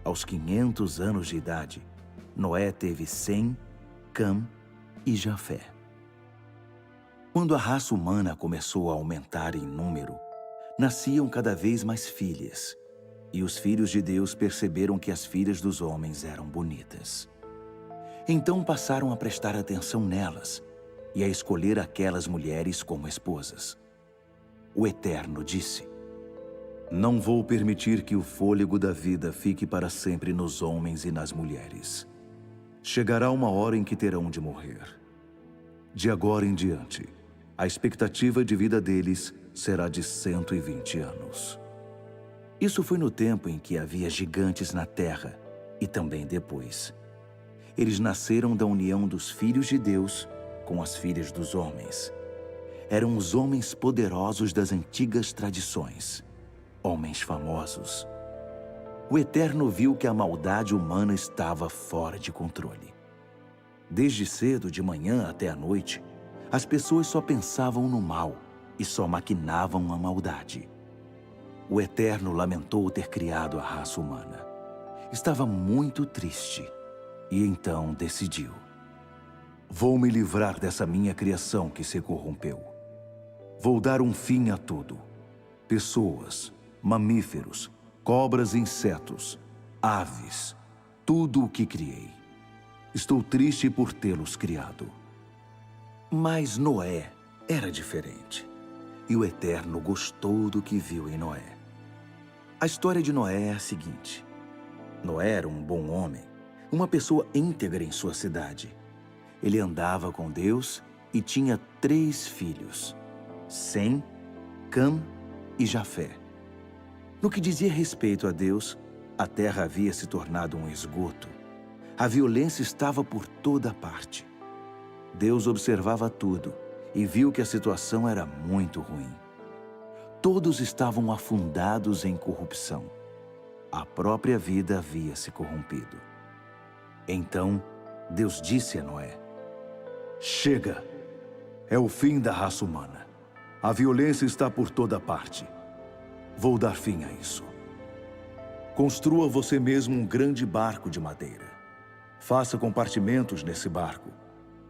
Aos 500 anos de idade, Noé teve Sem, Cam e Jafé. Quando a raça humana começou a aumentar em número, nasciam cada vez mais filhas, e os filhos de Deus perceberam que as filhas dos homens eram bonitas. Então passaram a prestar atenção nelas e a escolher aquelas mulheres como esposas. O Eterno disse: Não vou permitir que o fôlego da vida fique para sempre nos homens e nas mulheres. Chegará uma hora em que terão de morrer. De agora em diante, a expectativa de vida deles será de 120 anos. Isso foi no tempo em que havia gigantes na terra e também depois. Eles nasceram da união dos filhos de Deus com as filhas dos homens. Eram os homens poderosos das antigas tradições, homens famosos. O Eterno viu que a maldade humana estava fora de controle. Desde cedo, de manhã até a noite, as pessoas só pensavam no mal e só maquinavam a maldade. O Eterno lamentou ter criado a raça humana. Estava muito triste e então decidiu: Vou me livrar dessa minha criação que se corrompeu. Vou dar um fim a tudo. Pessoas, mamíferos, cobras e insetos, aves, tudo o que criei. Estou triste por tê-los criado. Mas Noé era diferente, e o Eterno gostou do que viu em Noé. A história de Noé é a seguinte: Noé era um bom homem, uma pessoa íntegra em sua cidade. Ele andava com Deus e tinha 3 filhos, Sem, Cam e Jafé. No que dizia respeito a Deus, a terra havia se tornado um esgoto. A violência estava por toda parte. Deus observava tudo e viu que a situação era muito ruim. Todos estavam afundados em corrupção. A própria vida havia se corrompido. Então, Deus disse a Noé: Chega! É o fim da raça humana. A violência está por toda parte. Vou dar fim a isso. Construa você mesmo um grande barco de madeira. Faça compartimentos nesse barco.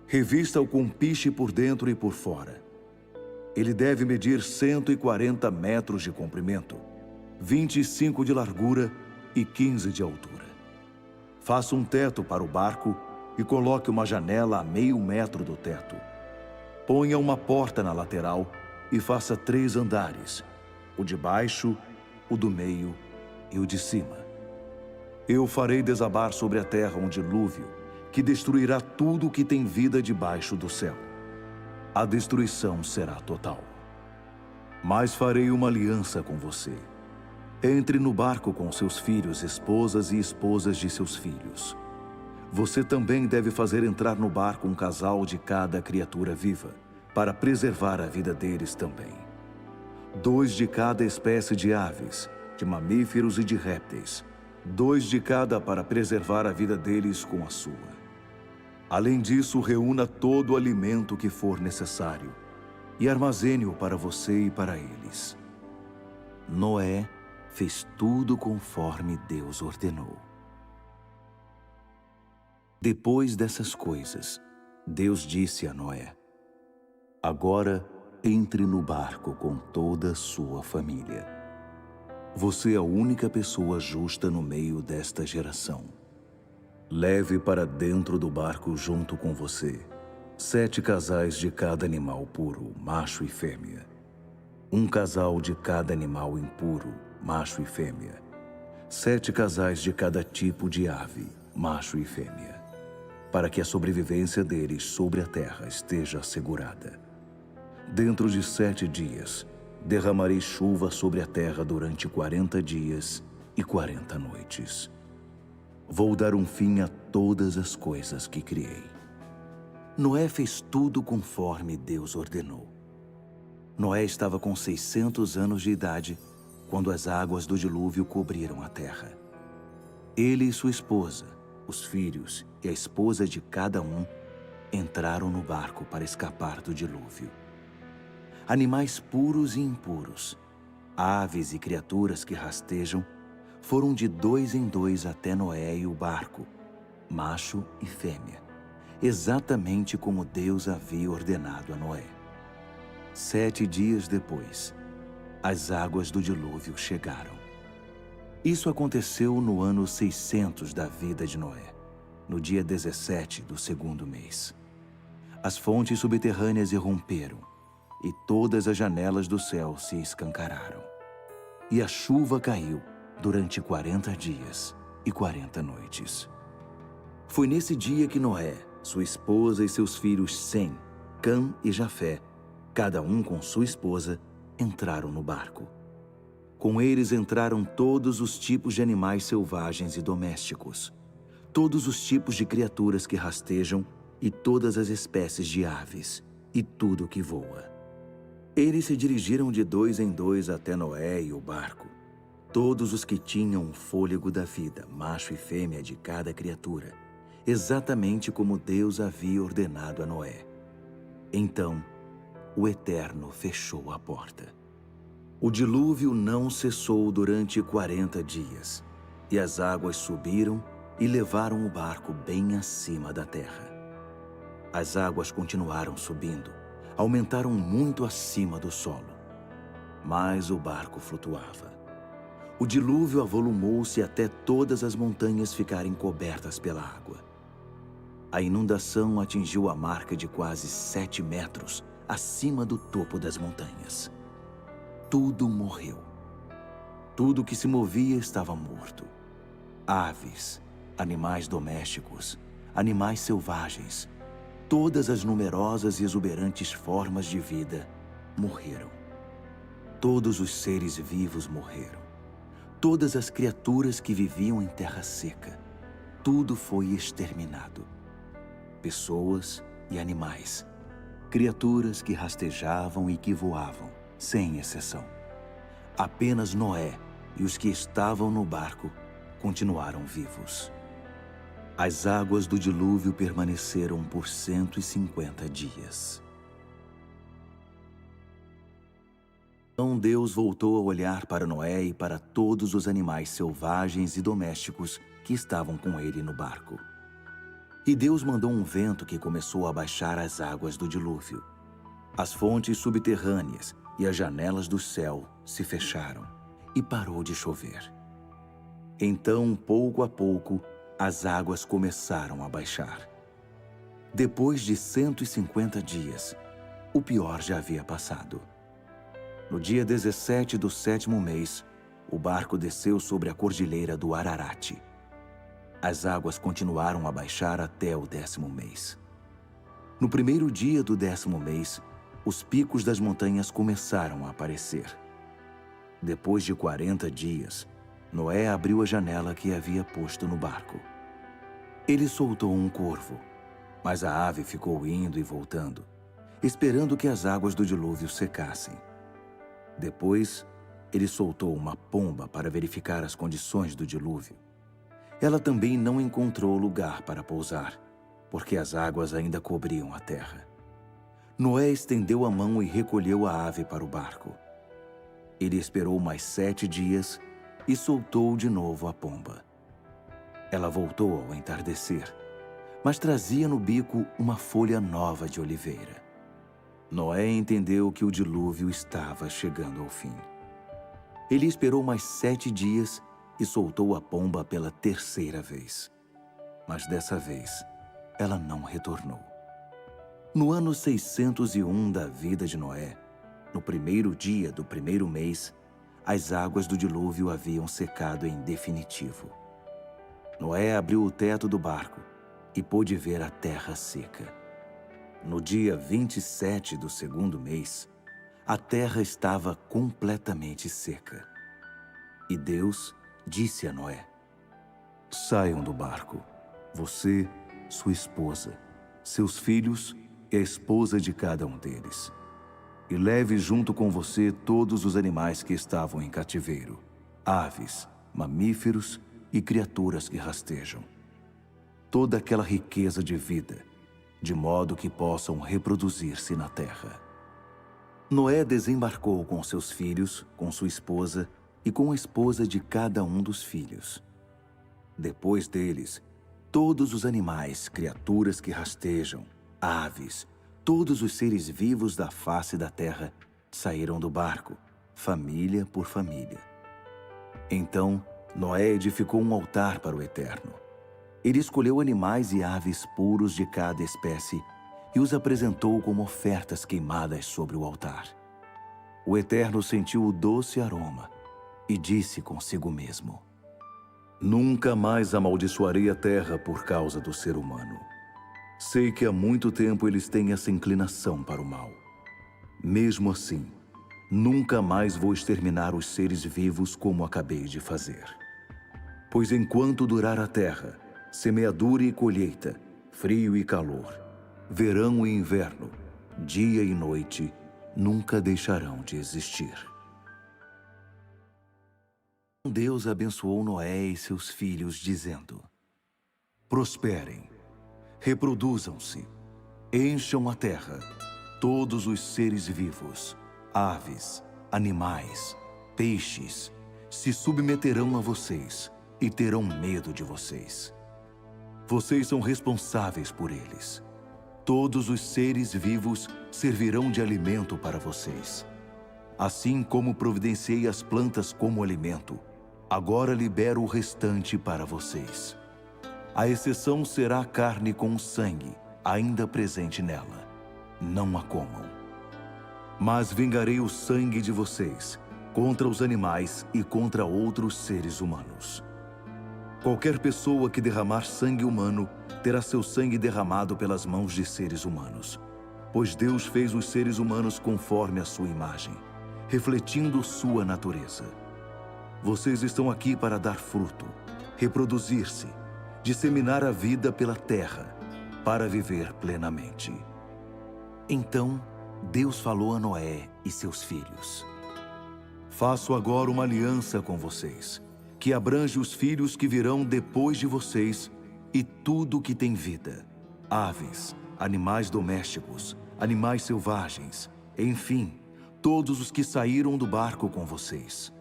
Revista-o com piche por dentro e por fora. Ele deve medir 140 metros de comprimento, 25 de largura e 15 de altura. Faça um teto para o barco e coloque uma janela a meio metro do teto. Ponha uma porta na lateral e faça 3 andares, o de baixo, o do meio e o de cima. Eu farei desabar sobre a terra um dilúvio que destruirá tudo o que tem vida debaixo do céu. A destruição será total. Mas farei uma aliança com você. Entre no barco com seus filhos, esposas e esposas de seus filhos. Você também deve fazer entrar no barco um casal de cada criatura viva, para preservar a vida deles também. 2 de cada espécie de aves, de mamíferos e de répteis. 2 de cada para preservar a vida deles com a sua. Além disso, reúna todo o alimento que for necessário e armazene-o para você e para eles. Noé fez tudo conforme Deus ordenou. Depois dessas coisas, Deus disse a Noé: Agora entre no barco com toda a sua família. Você é a única pessoa justa no meio desta geração. Leve para dentro do barco junto com você 7 casais de cada animal puro, macho e fêmea. 1 casal de cada animal impuro, macho e fêmea. 7 casais de cada tipo de ave, macho e fêmea, para que a sobrevivência deles sobre a terra esteja assegurada. Dentro de 7 dias, derramarei chuva sobre a terra durante 40 dias e 40 noites. Vou dar um fim a todas as coisas que criei. Noé fez tudo conforme Deus ordenou. Noé estava com 600 anos de idade quando as águas do dilúvio cobriram a terra. Ele e sua esposa, os filhos e a esposa de cada um entraram no barco para escapar do dilúvio. Animais puros e impuros, aves e criaturas que rastejam, foram de 2 em 2 até Noé e o barco, macho e fêmea, exatamente como Deus havia ordenado a Noé. 7 dias depois, as águas do dilúvio chegaram. Isso aconteceu no ano 600 da vida de Noé, no dia 17 do segundo mês. As fontes subterrâneas irromperam, e todas as janelas do céu se escancararam. E a chuva caiu durante 40 dias e 40 noites. Foi nesse dia que Noé, sua esposa e seus filhos Sem, Cã e Jafé, cada um com sua esposa, entraram no barco. Com eles entraram todos os tipos de animais selvagens e domésticos, todos os tipos de criaturas que rastejam e todas as espécies de aves e tudo que voa. Eles se dirigiram de 2 em 2 até Noé e o barco, todos os que tinham o fôlego da vida, macho e fêmea de cada criatura, exatamente como Deus havia ordenado a Noé. Então, o Eterno fechou a porta. O dilúvio não cessou durante 40 dias, e as águas subiram e levaram o barco bem acima da terra. As águas continuaram subindo, aumentaram muito acima do solo, mas o barco flutuava. O dilúvio avolumou-se até todas as montanhas ficarem cobertas pela água. A inundação atingiu a marca de quase 7 metros acima do topo das montanhas. Tudo morreu. Tudo que se movia estava morto. Aves, animais domésticos, animais selvagens, todas as numerosas e exuberantes formas de vida morreram. Todos os seres vivos morreram. Todas as criaturas que viviam em terra seca, tudo foi exterminado. Pessoas e animais, criaturas que rastejavam e que voavam, sem exceção. Apenas Noé e os que estavam no barco continuaram vivos. As águas do dilúvio permaneceram por 150 dias. Então Deus voltou a olhar para Noé e para todos os animais selvagens e domésticos que estavam com ele no barco. E Deus mandou um vento que começou a baixar as águas do dilúvio. As fontes subterrâneas e as janelas do céu se fecharam e parou de chover. Então, pouco a pouco, as águas começaram a baixar. Depois de 150 dias, o pior já havia passado. No dia 17 do 7º mês, o barco desceu sobre a cordilheira do Ararate. As águas continuaram a baixar até o 10º mês. No primeiro dia do 10º mês, os picos das montanhas começaram a aparecer. Depois de 40 dias, Noé abriu a janela que havia posto no barco. Ele soltou um corvo, mas a ave ficou indo e voltando, esperando que as águas do dilúvio secassem. Depois, ele soltou uma pomba para verificar as condições do dilúvio. Ela também não encontrou lugar para pousar, porque as águas ainda cobriam a terra. Noé estendeu a mão e recolheu a ave para o barco. Ele esperou mais 7 dias e soltou de novo a pomba. Ela voltou ao entardecer, mas trazia no bico uma folha nova de oliveira. Noé entendeu que o dilúvio estava chegando ao fim. Ele esperou mais 7 dias e soltou a pomba pela 3ª vez. Mas dessa vez, ela não retornou. No ano 601 da vida de Noé, no primeiro dia do 1º mês, as águas do dilúvio haviam secado em definitivo. Noé abriu o teto do barco e pôde ver a terra seca. No dia 27 do 2º mês, a terra estava completamente seca. E Deus disse a Noé: "Saiam do barco, você, sua esposa, seus filhos e a esposa de cada um deles. E leve junto com você todos os animais que estavam em cativeiro, aves, mamíferos e criaturas que rastejam. Toda aquela riqueza de vida, de modo que possam reproduzir-se na terra." Noé desembarcou com seus filhos, com sua esposa e com a esposa de cada um dos filhos. Depois deles, todos os animais, criaturas que rastejam, aves, todos os seres vivos da face da terra saíram do barco, família por família. Então, Noé edificou um altar para o Eterno. Ele escolheu animais e aves puros de cada espécie e os apresentou como ofertas queimadas sobre o altar. O Eterno sentiu o doce aroma e disse consigo mesmo: Nunca mais amaldiçoarei a terra por causa do ser humano. Sei que há muito tempo eles têm essa inclinação para o mal. Mesmo assim, nunca mais vou exterminar os seres vivos como acabei de fazer. Pois enquanto durar a terra, semeadura e colheita, frio e calor, verão e inverno, dia e noite, nunca deixarão de existir. Deus abençoou Noé e seus filhos, dizendo: Prosperem, reproduzam-se, encham a terra, todos os seres vivos, aves, animais, peixes, se submeterão a vocês e terão medo de vocês. Vocês são responsáveis por eles. Todos os seres vivos servirão de alimento para vocês. Assim como providenciei as plantas como alimento, agora libero o restante para vocês. A exceção será a carne com sangue, ainda presente nela. Não a comam. Mas vingarei o sangue de vocês contra os animais e contra outros seres humanos. Qualquer pessoa que derramar sangue humano terá seu sangue derramado pelas mãos de seres humanos, pois Deus fez os seres humanos conforme a sua imagem, refletindo sua natureza. Vocês estão aqui para dar fruto, reproduzir-se, disseminar a vida pela terra, para viver plenamente. Então, Deus falou a Noé e seus filhos: Faço agora uma aliança com vocês, que abrange os filhos que virão depois de vocês e tudo que tem vida, aves, animais domésticos, animais selvagens, enfim, todos os que saíram do barco com vocês.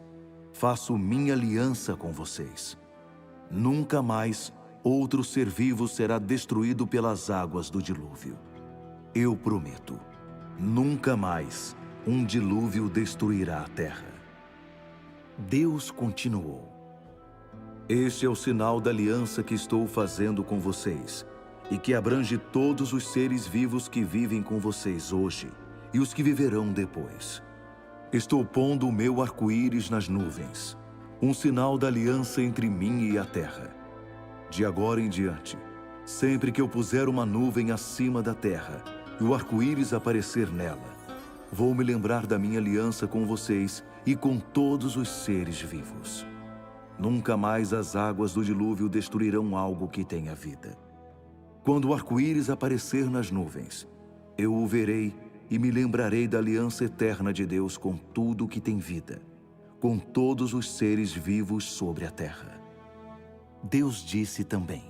Faço minha aliança com vocês. Nunca mais outro ser vivo será destruído pelas águas do dilúvio. Eu prometo, nunca mais um dilúvio destruirá a terra. Deus continuou: Este é o sinal da aliança que estou fazendo com vocês, e que abrange todos os seres vivos que vivem com vocês hoje e os que viverão depois. Estou pondo o meu arco-íris nas nuvens, um sinal da aliança entre mim e a terra. De agora em diante, sempre que eu puser uma nuvem acima da terra e o arco-íris aparecer nela, vou me lembrar da minha aliança com vocês e com todos os seres vivos. Nunca mais as águas do dilúvio destruirão algo que tenha vida. Quando o arco-íris aparecer nas nuvens, eu o verei e me lembrarei da aliança eterna de Deus com tudo que tem vida, com todos os seres vivos sobre a terra. Deus disse também: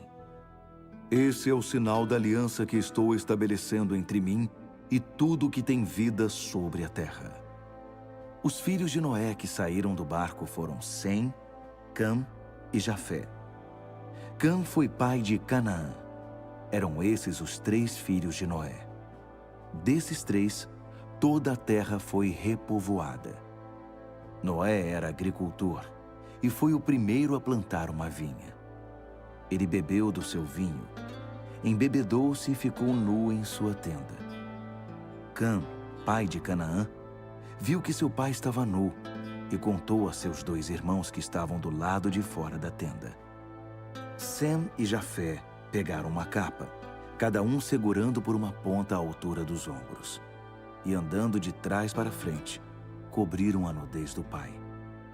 Esse é o sinal da aliança que estou estabelecendo entre mim e tudo que tem vida sobre a terra. Os filhos de Noé que saíram do barco foram Sem, Cam e Jafé. Cam foi pai de Canaã. Eram esses os 3 filhos de Noé. Desses 3, toda a terra foi repovoada. Noé era agricultor e foi o primeiro a plantar uma vinha. Ele bebeu do seu vinho, embebedou-se e ficou nu em sua tenda. Cam, pai de Canaã, viu que seu pai estava nu e contou a seus 2 irmãos que estavam do lado de fora da tenda. Sem e Jafé pegaram uma capa, cada um segurando por uma ponta à altura dos ombros, e andando de trás para frente, cobriram a nudez do pai,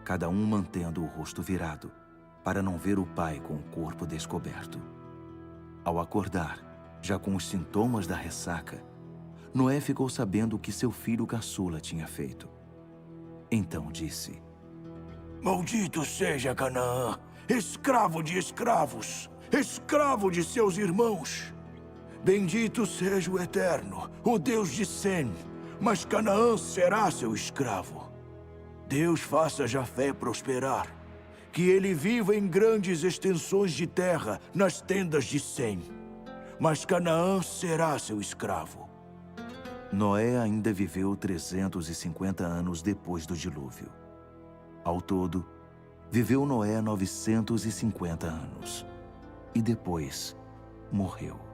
cada um mantendo o rosto virado, para não ver o pai com o corpo descoberto. Ao acordar, já com os sintomas da ressaca, Noé ficou sabendo o que seu filho caçula tinha feito. Então disse: Maldito seja Canaã, escravo de escravos, escravo de seus irmãos. Bendito seja o Eterno, o Deus de Sem, mas Canaã será seu escravo. Deus faça Jafé prosperar. Que ele viva em grandes extensões de terra, nas tendas de Sem. Mas Canaã será seu escravo. Noé ainda viveu 350 anos depois do dilúvio. Ao todo, viveu Noé 950 anos. E depois, morreu.